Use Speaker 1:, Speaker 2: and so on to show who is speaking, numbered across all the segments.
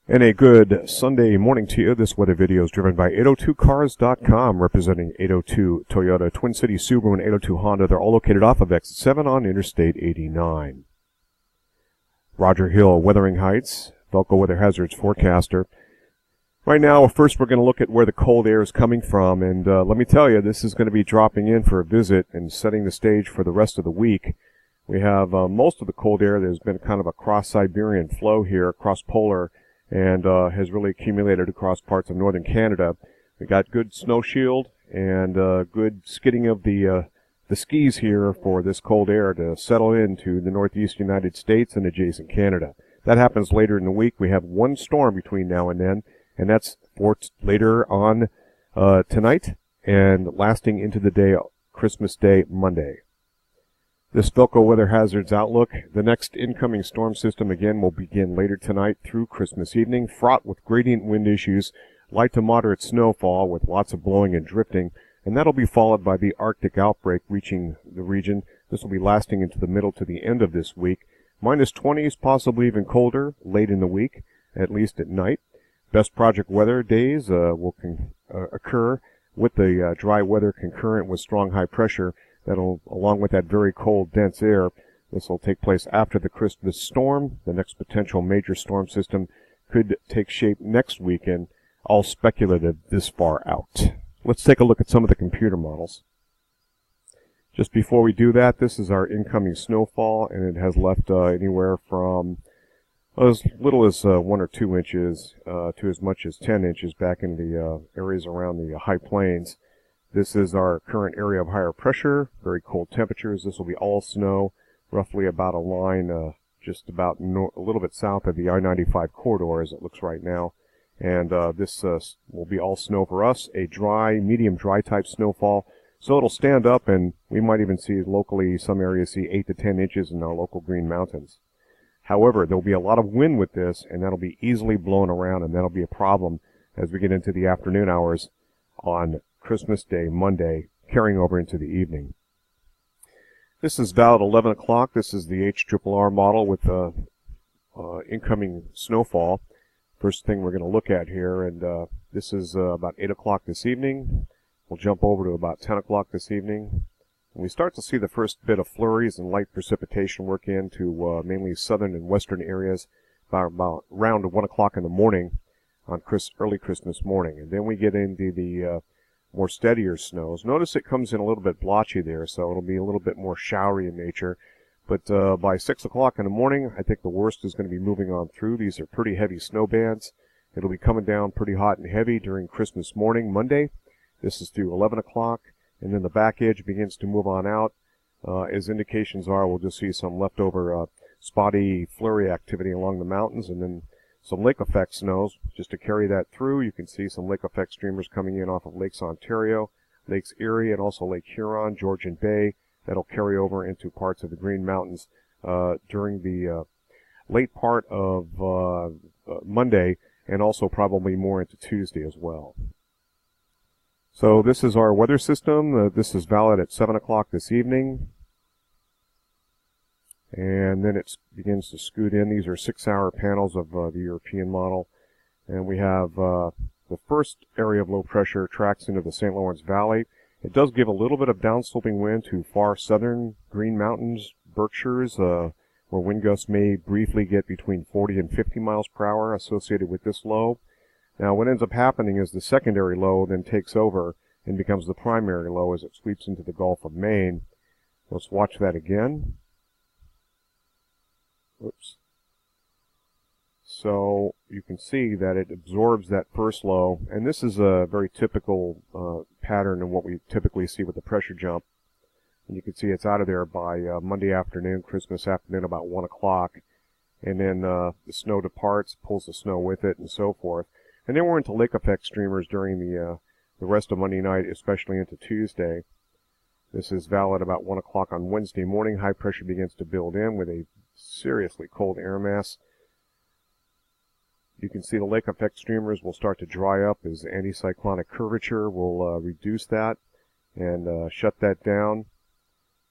Speaker 1: And a good Sunday morning to you. This weather video is driven by 802cars.com, representing 802 Toyota, Twin Cities Subaru, and 802 Honda. They're all located off of Exit 7 on Interstate 89. Roger Hill, Wuthering Heights, VELCO Weather Hazards forecaster. Right now, first we're going to look at where the cold air is coming from, and let me tell you, this is going to be dropping in for a visit and setting the stage for the rest of the week. We have most of the cold air. There's been kind of a cross-Siberian flow here, cross-polar, and has really accumulated across parts of northern Canada. We got good snow shield and good skidding of the skis here for this cold air to settle into the northeast United States and adjacent Canada. That happens later in the week. We have one storm between now and then, and that's for later on tonight and lasting into the day, Christmas Day, Monday. This VELCO Weather Hazards outlook, the next incoming storm system again will begin later tonight through Christmas evening, fraught with gradient wind issues, light to moderate snowfall with lots of blowing and drifting, and that'll be followed by the Arctic outbreak reaching the region. This will be lasting into the middle to the end of this week. Minus 20s, possibly even colder late in the week, at least at night. Best project weather days will occur with the dry weather concurrent with strong high pressure. That'll, along with that very cold, dense air, this will take place after the Christmas storm. The next potential major storm system could take shape next weekend, all speculative this far out. Let's take a look at some of the computer models. Just before we do that, this is our incoming snowfall, and it has left anywhere from as little as 1 or 2 inches to as much as 10 inches back in the areas around the high plains. This is our current area of higher pressure, very cold temperatures. This will be all snow, roughly about a line just about a little bit south of the I-95 corridor as it looks right now. And this will be all snow for us, a dry, medium dry type snowfall. So it'll stand up, and we might even see locally, some areas see 8 to 10 inches in our local Green Mountains. However, there'll be a lot of wind with this, and that'll be easily blown around, and that'll be a problem as we get into the afternoon hours on Christmas Day, Monday, carrying over into the evening. This is about 11 o'clock. This is the HRRR model with incoming snowfall. First thing we're going to look at here, and this is about 8 o'clock this evening. We'll jump over to about 10 o'clock this evening. And we start to see the first bit of flurries and light precipitation work into mainly southern and western areas about around 1 o'clock in the morning on early Christmas morning. And then we get into the more steadier snows. Notice it comes in a little bit blotchy there, so it'll be a little bit more showery in nature. But by 6 o'clock in the morning, I think the worst is going to be moving on through. These are pretty heavy snow bands. It'll be coming down pretty hot and heavy during Christmas morning, Monday. This is through 11 o'clock, and then the back edge begins to move on out. As indications are, we'll just see some leftover spotty flurry activity along the mountains, and then some lake effect snows. Just to carry that through, you can see some lake effect streamers coming in off of Lakes Ontario, Lakes Erie, and also Lake Huron, Georgian Bay. That'll carry over into parts of the Green Mountains during the late part of Monday, and also probably more into Tuesday as well. So this is our weather system. This is valid at 7 o'clock this evening. And then it begins to scoot in. These are 6-hour panels of the European model. And we have the first area of low pressure tracks into the St. Lawrence Valley. It does give a little bit of downsloping wind to far southern Green Mountains, Berkshires, where wind gusts may briefly get between 40 and 50 miles per hour associated with this low. Now what ends up happening is the secondary low then takes over and becomes the primary low as it sweeps into the Gulf of Maine. Let's watch that again. Oops. So you can see that it absorbs that first low, and this is a very typical pattern of what we typically see with the pressure jump. And you can see it's out of there by Monday afternoon, Christmas afternoon, about 1 o'clock. And then the snow departs, pulls the snow with it, and so forth. And then we're into lake effect streamers during the rest of Monday night, especially into Tuesday. This is valid about 1 o'clock on Wednesday morning. High pressure begins to build in with a seriously cold air mass. You can see the lake effect streamers will start to dry up as anticyclonic curvature will reduce that and shut that down.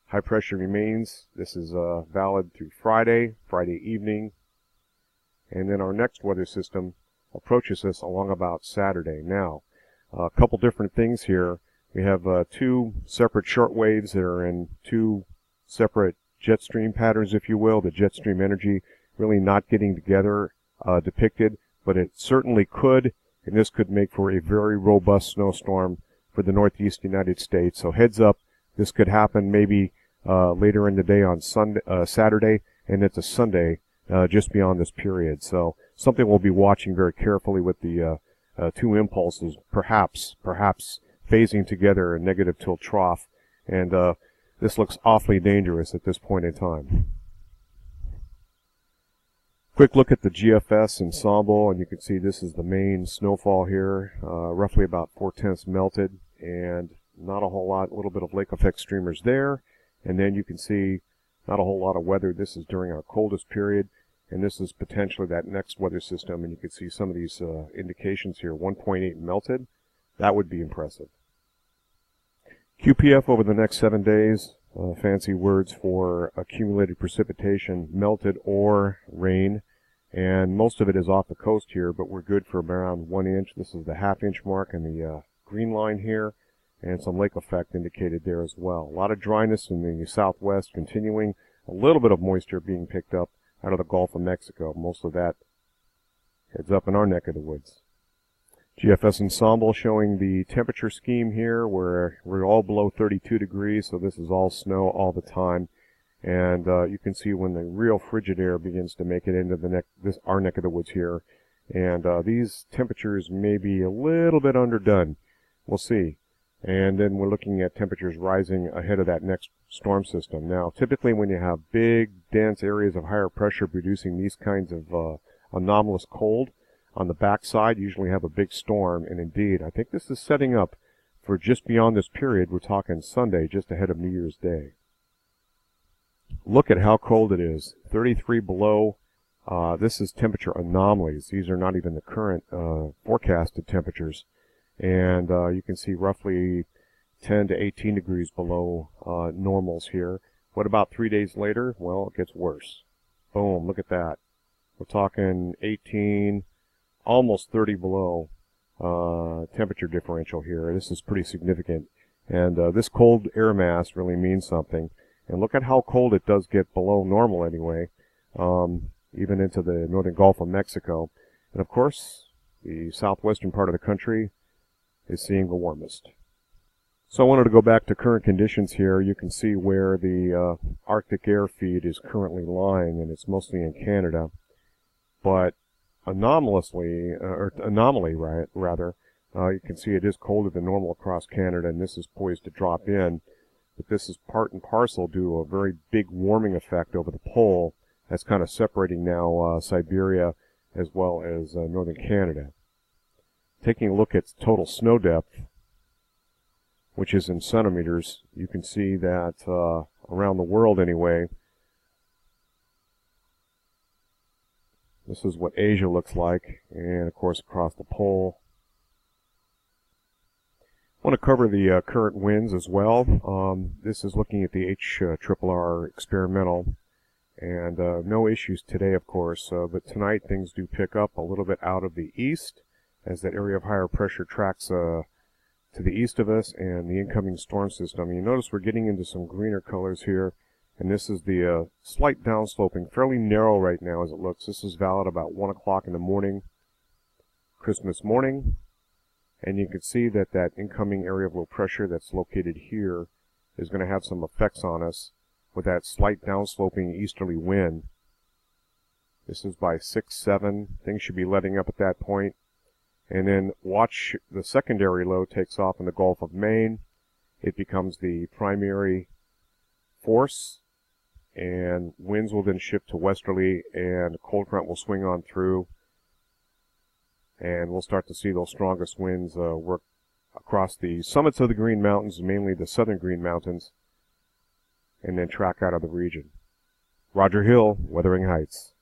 Speaker 1: High pressure remains. This is valid through Friday evening. And then our next weather system approaches us along about Saturday. Now, a couple different things here. We have two separate short waves that are in two separate jet stream patterns, if you will. The jet stream energy really not getting together depicted, but it certainly could, and this could make for a very robust snowstorm for the northeast United States. So heads up, this could happen maybe later in the day on Saturday, and it's a Sunday just beyond this period. So something we'll be watching very carefully with the two impulses, perhaps phasing together a negative tilt trough, and this looks awfully dangerous at this point in time. Quick look at the GFS ensemble, and you can see this is the main snowfall here, roughly about 4/10 melted, and not a whole lot, a little bit of lake effect streamers there, and then you can see not a whole lot of weather. This is during our coldest period, and this is potentially that next weather system, and you can see some of these indications here. 1.8 melted. That would be impressive. QPF over the next 7 days, fancy words for accumulated precipitation, melted or rain, and most of it is off the coast here, but we're good for around 1 inch. This is the half-inch mark and the green line here, and some lake effect indicated there as well. A lot of dryness in the southwest continuing, a little bit of moisture being picked up out of the Gulf of Mexico. Most of that heads up in our neck of the woods. GFS ensemble showing the temperature scheme here where we're all below 32 degrees, so this is all snow all the time. And you can see when the real frigid air begins to make it into the our neck of the woods here. And these temperatures may be a little bit underdone. We'll see. And then we're looking at temperatures rising ahead of that next storm system. Now, typically when you have big, dense areas of higher pressure producing these kinds of anomalous cold, on the backside, usually have a big storm, and indeed, I think this is setting up for just beyond this period. We're talking Sunday, just ahead of New Year's Day. Look at how cold it is. 33 below. This is temperature anomalies. These are not even the current forecasted temperatures. And you can see roughly 10 to 18 degrees below normals here. What about 3 days later? Well, it gets worse. Boom, look at that. We're talking 18, almost 30 below temperature differential here. This is pretty significant. And this cold air mass really means something. And look at how cold it does get below normal anyway, even into the northern Gulf of Mexico. And of course, the southwestern part of the country is seeing the warmest. So I wanted to go back to current conditions here. You can see where the Arctic air feed is currently lying, and it's mostly in Canada. But anomaly, you can see it is colder than normal across Canada, and this is poised to drop in. But this is part and parcel due to a very big warming effect over the pole that's kind of separating now Siberia as well as northern Canada. Taking a look at total snow depth, which is in centimeters, you can see that around the world anyway, this is what Asia looks like, and of course across the pole. I want to cover the current winds as well. This is looking at the HRRR experimental, and no issues today, of course, but tonight things do pick up a little bit out of the east as that area of higher pressure tracks to the east of us and the incoming storm system. You notice we're getting into some greener colors here. And this is the slight downsloping, fairly narrow right now as it looks. This is valid about 1 o'clock in the morning, Christmas morning. And you can see that that incoming area of low pressure that's located here is going to have some effects on us with that slight downsloping easterly wind. This is by 6, 7. Things should be letting up at that point. And then watch the secondary low takes off in the Gulf of Maine. It becomes the primary force, and winds will then shift to westerly, and a cold front will swing on through, and we'll start to see those strongest winds work across the summits of the Green Mountains, mainly the southern Green Mountains, and then track out of the region. Roger Hill, Wuthering Heights.